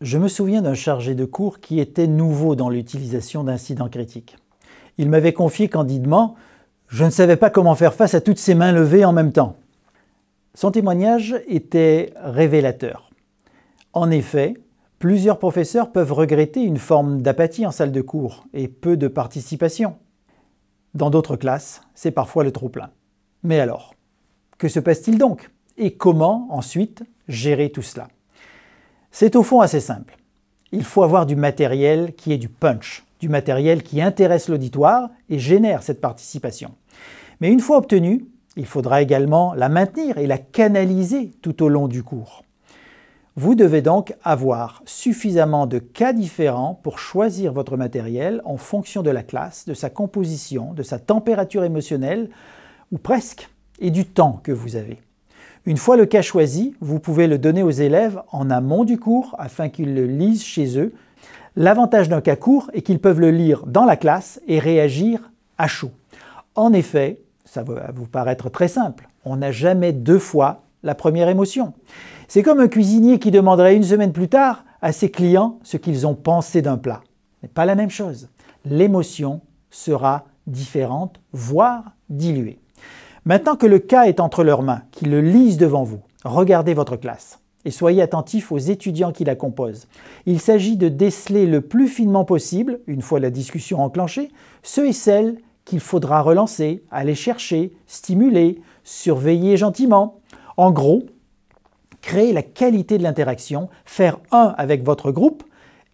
Je me souviens d'un chargé de cours qui était nouveau dans l'utilisation d'incidents critiques. Il m'avait confié candidement « Je ne savais pas comment faire face à toutes ces mains levées en même temps ». Son témoignage était révélateur. En effet, plusieurs professeurs peuvent regretter une forme d'apathie en salle de cours et peu de participation. Dans d'autres classes, c'est parfois le trop-plein. Mais alors, que se passe-t-il donc? Et comment ensuite gérer tout cela? C'est au fond assez simple. Il faut avoir du matériel qui ait du punch, du matériel qui intéresse l'auditoire et génère cette participation. Mais une fois obtenue, il faudra également la maintenir et la canaliser tout au long du cours. Vous devez donc avoir suffisamment de cas différents pour choisir votre matériel en fonction de la classe, de sa composition, de sa température émotionnelle, ou presque, et du temps que vous avez. Une fois le cas choisi, vous pouvez le donner aux élèves en amont du cours afin qu'ils le lisent chez eux. L'avantage d'un cas court est qu'ils peuvent le lire dans la classe et réagir à chaud. En effet, ça va vous paraître très simple, on n'a jamais deux fois la première émotion. C'est comme un cuisinier qui demanderait une semaine plus tard à ses clients ce qu'ils ont pensé d'un plat. Ce n'est pas la même chose. L'émotion sera différente, voire diluée. Maintenant que le cas est entre leurs mains, qu'ils le lisent devant vous, regardez votre classe et soyez attentifs aux étudiants qui la composent. Il s'agit de déceler le plus finement possible, une fois la discussion enclenchée, ceux et celles qu'il faudra relancer, aller chercher, stimuler, surveiller gentiment. En gros, créer la qualité de l'interaction, faire un avec votre groupe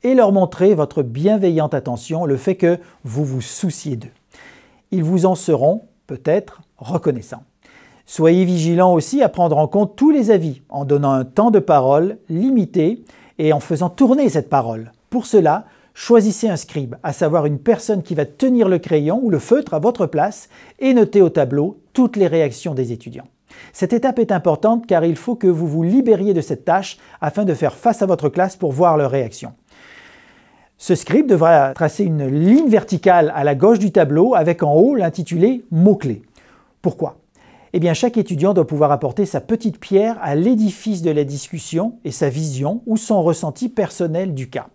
et leur montrer votre bienveillante attention, le fait que vous vous souciez d'eux. Ils vous en seront peut-être reconnaissants. Soyez vigilants aussi à prendre en compte tous les avis en donnant un temps de parole limité et en faisant tourner cette parole. Pour cela, choisissez un scribe, à savoir une personne qui va tenir le crayon ou le feutre à votre place et noter au tableau toutes les réactions des étudiants. Cette étape est importante car il faut que vous vous libériez de cette tâche afin de faire face à votre classe pour voir leurs réactions. Ce scribe devra tracer une ligne verticale à la gauche du tableau avec en haut l'intitulé « mots-clés ». Pourquoi? Eh bien, chaque étudiant doit pouvoir apporter sa petite pierre à l'édifice de la discussion et sa vision ou son ressenti personnel du cas.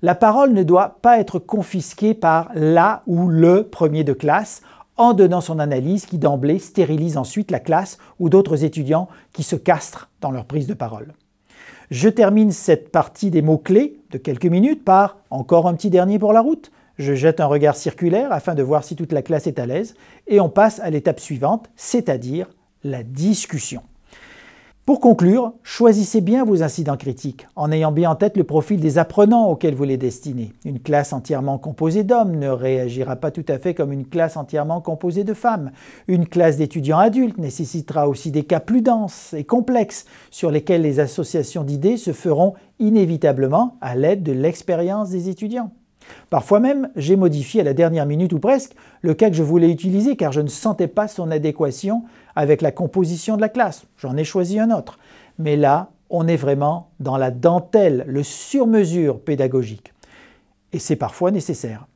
La parole ne doit pas être confisquée par la ou le premier de classe en donnant son analyse qui d'emblée stérilise ensuite la classe ou d'autres étudiants qui se castrent dans leur prise de parole. Je termine cette partie des mots-clés de quelques minutes par encore un petit dernier pour la route. Je jette un regard circulaire afin de voir si toute la classe est à l'aise et on passe à l'étape suivante, c'est-à-dire la discussion. Pour conclure, choisissez bien vos incidents critiques en ayant bien en tête le profil des apprenants auxquels vous les destinez. Une classe entièrement composée d'hommes ne réagira pas tout à fait comme une classe entièrement composée de femmes. Une classe d'étudiants adultes nécessitera aussi des cas plus denses et complexes sur lesquels les associations d'idées se feront inévitablement à l'aide de l'expérience des étudiants. Parfois même, j'ai modifié à la dernière minute ou presque le cas que je voulais utiliser car je ne sentais pas son adéquation avec la composition de la classe. J'en ai choisi un autre. Mais là, on est vraiment dans la dentelle, le sur-mesure pédagogique. Et c'est parfois nécessaire.